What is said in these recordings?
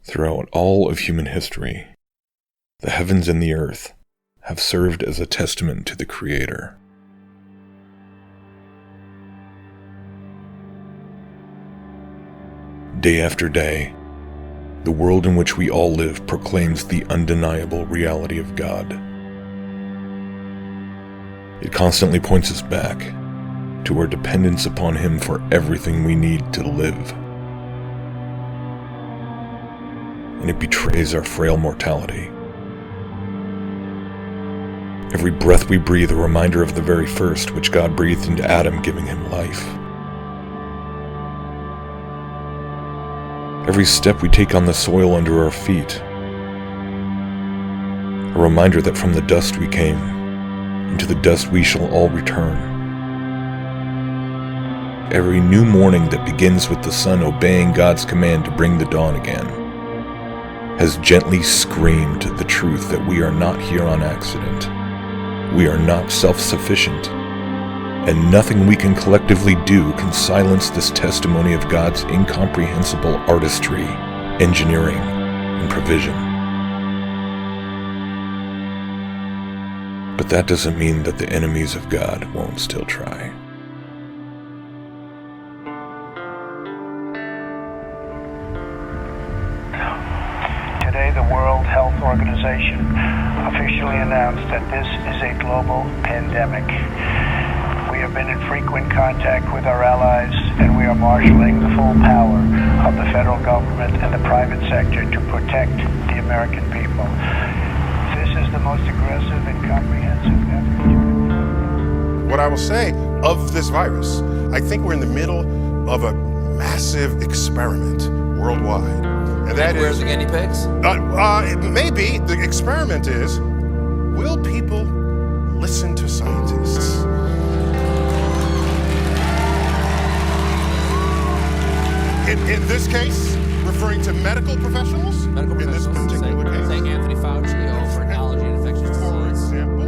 Throughout all of human history, the heavens and the earth have served as a testament to the Creator. Day after day, the world in which we all live proclaims the undeniable reality of God. It constantly points us back to our dependence upon Him for everything we need to live. And it betrays our frail mortality. Every breath we breathe, a reminder of the very first, which God breathed into Adam, giving him life. Every step we take on the soil under our feet, a reminder that from the dust we came, and to the dust we shall all return. Every new morning that begins with the sun obeying God's command to bring the dawn again, has gently screamed the truth that we are not here on accident. We are not self-sufficient, and nothing we can collectively do can silence this testimony of God's incomprehensible artistry, engineering, and provision. But that doesn't mean that the enemies of God won't still try. Today, the World Health Organization officially announced that this is a global pandemic. We have been in frequent contact with our allies, and we are marshaling the full power of the federal government and the private sector to protect the American people. This is the most aggressive and comprehensive effort. What I will say of this virus, I think we're in the middle of a massive experiment worldwide. And that is, where's the guinea pigs? Maybe the experiment is, will people listen to scientists? In this case, referring to medical professionals? In this particular case? Say Anthony Fauci over allergy and infectious disease. For example,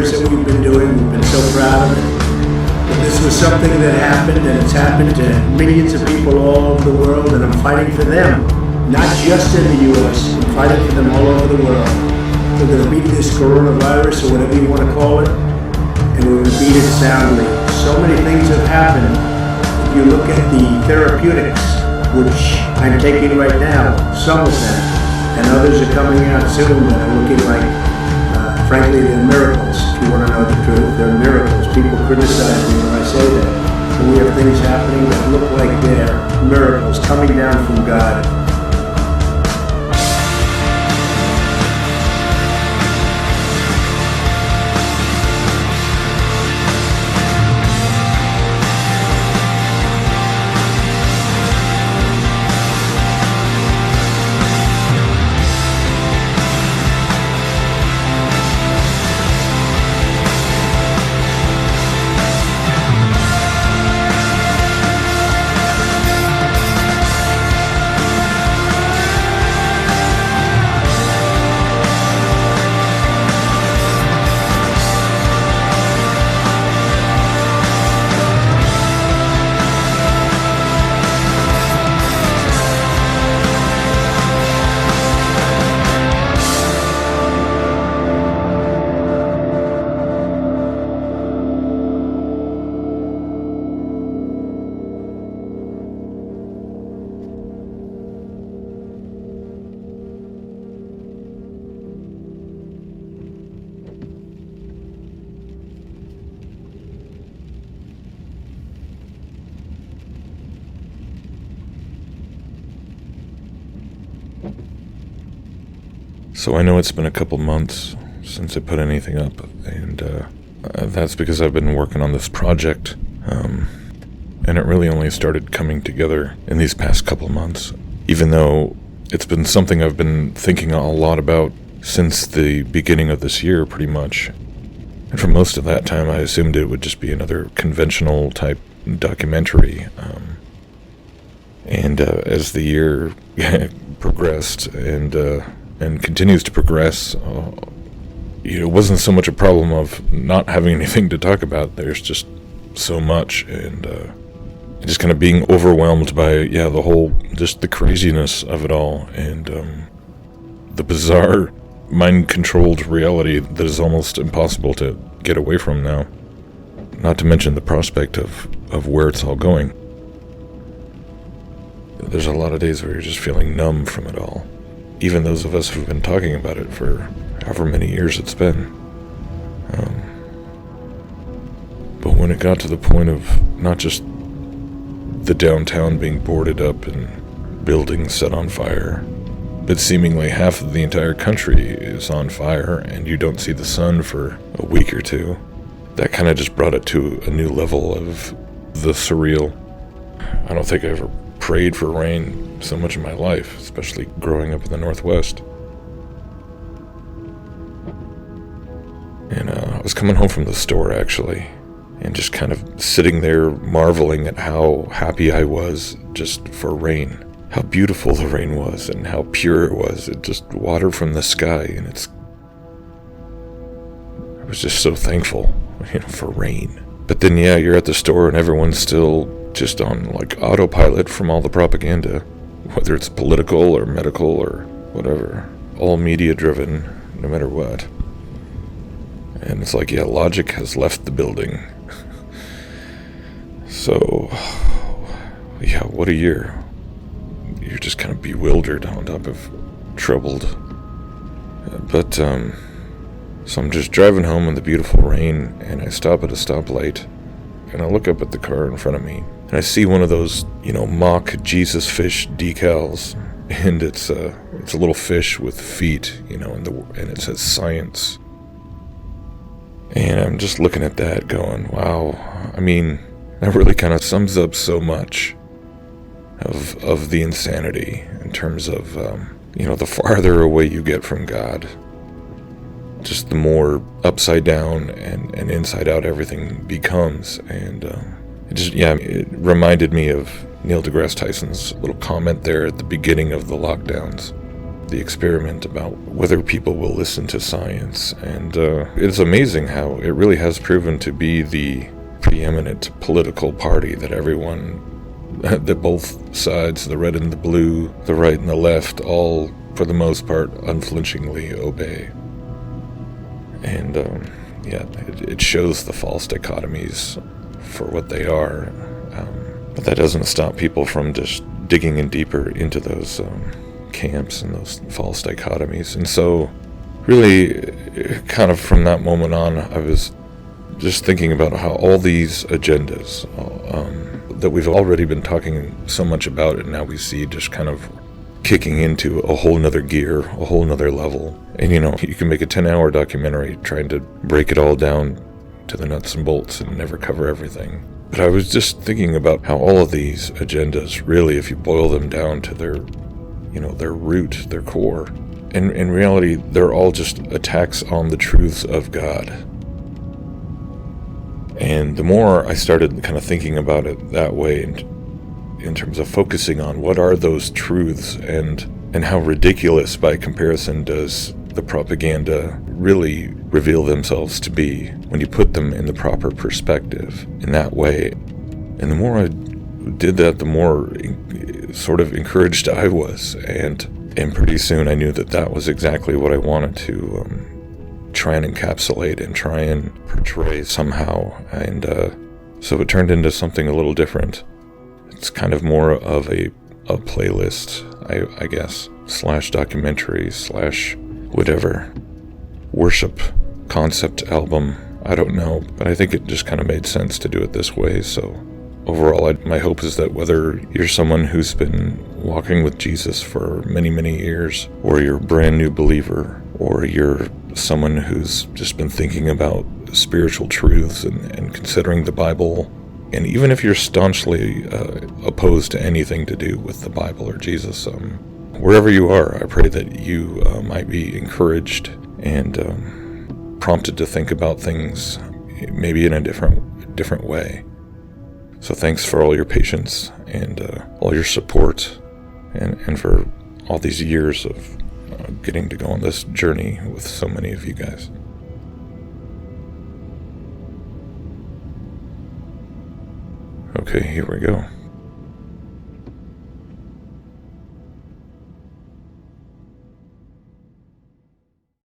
that we've been doing. We've been so proud of it. But this was something that happened, and it's happened to millions of people all over the world, and I'm fighting for them, not just in the U.S. I'm fighting for them all over the world. We're going to beat this coronavirus, or whatever you want to call it, and we're going to beat it soundly. So many things have happened. If you look at the therapeutics, which I'm taking right now, some of them, and others are coming out soon that are looking like, frankly, they're miracles. If you want to know the truth, they're miracles. People criticize me when I say that. But we have things happening that look like they're miracles coming down from God. So I know it's been a couple months since I put anything up, and that's because I've been working on this project, and it really only started coming together in these past couple months, even though it's been something I've been thinking a lot about since the beginning of this year, pretty much. And for most of that time, I assumed it would just be another conventional type documentary. And as the year progressed and continues to progress, it wasn't so much a problem of not having anything to talk about. There's just so much, and just kind of being overwhelmed by the craziness of it all, and the bizarre mind-controlled reality that is almost impossible to get away from now. Not to mention the prospect of where it's all going. There's a lot of days where you're just feeling numb from it all. Even those of us who've been talking about it for however many years it's been. But when it got to the point of not just the downtown being boarded up and buildings set on fire, but seemingly half of the entire country is on fire and you don't see the sun for a week or two, that kind of just brought it to a new level of the surreal. I don't think I ever prayed for rain so much in my life, especially growing up in the Northwest. And I was coming home from the store, actually, and just kind of sitting there marveling at how happy I was just for rain. How beautiful the rain was and how pure it was. It just water from the sky, and I was just so thankful, for rain. But then, you're at the store and everyone's still just on autopilot from all the propaganda, whether it's political or medical or whatever. All media driven, no matter what. And it's logic has left the building. So, what a year. You're just kind of bewildered on top of troubled. But, so I'm just driving home in the beautiful rain, and I stop at a stoplight, and I look up at the car in front of me, and I see one of those, mock Jesus fish decals, and it's a little fish with feet, and it says science. And I'm just looking at that going, wow, that really kind of sums up so much of the insanity in terms of, the farther away you get from God, just the more upside down and inside out everything becomes. And it reminded me of Neil deGrasse Tyson's little comment there at the beginning of the lockdowns, the experiment about whether people will listen to science. And it's amazing how it really has proven to be the preeminent political party that that both sides, the red and the blue, the right and the left, all, for the most part, unflinchingly obey. And, it shows the false dichotomies for what they are. But that doesn't stop people from just digging in deeper into those camps and those false dichotomies. And so, really, kind of from that moment on, I was just thinking about how all these agendas that we've already been talking so much about, and now we see just kind of kicking into a whole nother gear, a whole nother level. And you can make a 10-hour documentary trying to break it all down to the nuts and bolts and never cover everything. But I was just thinking about how all of these agendas, really, if you boil them down to their root, their core, and in reality, they're all just attacks on the truths of God. And the more I started kind of thinking about it that way, and in terms of focusing on what are those truths and how ridiculous by comparison does the propaganda really reveal themselves to be when you put them in the proper perspective in that way. And the more I did that, the more sort of encouraged I was, and pretty soon I knew that was exactly what I wanted to try and encapsulate and try and portray somehow. And so it turned into something a little different. It's kind of more of a playlist, I guess, / documentary / whatever, worship concept album. I don't know, but I think it just kind of made sense to do it this way. So overall, my hope is that whether you're someone who's been walking with Jesus for many, many years, or you're a brand new believer, or you're someone who's just been thinking about spiritual truths and considering the Bible, and even if you're staunchly opposed to anything to do with the Bible or Jesus, wherever you are, I pray that you might be encouraged and prompted to think about things maybe in a different way. So thanks for all your patience and all your support and for all these years of getting to go on this journey with so many of you guys. Okay, here we go.